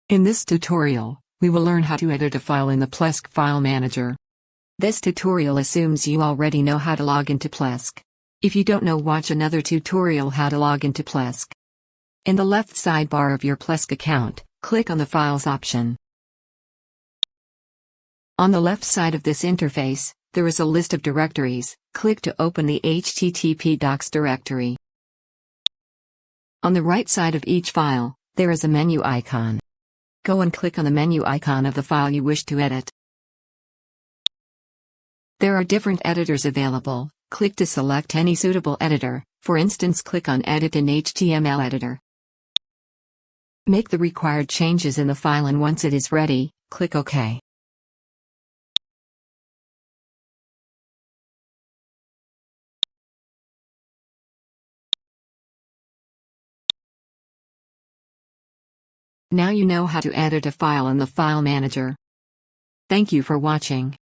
In this tutorial, we will learn how to edit a file in the Plesk file manager. This tutorial assumes you already know how to log into Plesk. If you don't know, watch another tutorial how to log into Plesk. In the left sidebar of your Plesk account, click on the Files option. On the left side of this interface, there is a list of directories. Click to open the HTTP docs directory. On the right side of each file, there is a menu icon. Go and click on the menu icon of the file you wish to edit. There are different editors available. Click to select any suitable editor. For instance, click on Edit in HTML Editor. Make the required changes in the file, and once it is ready, click OK. Now you know how to edit a file in the file manager. Thank you for watching.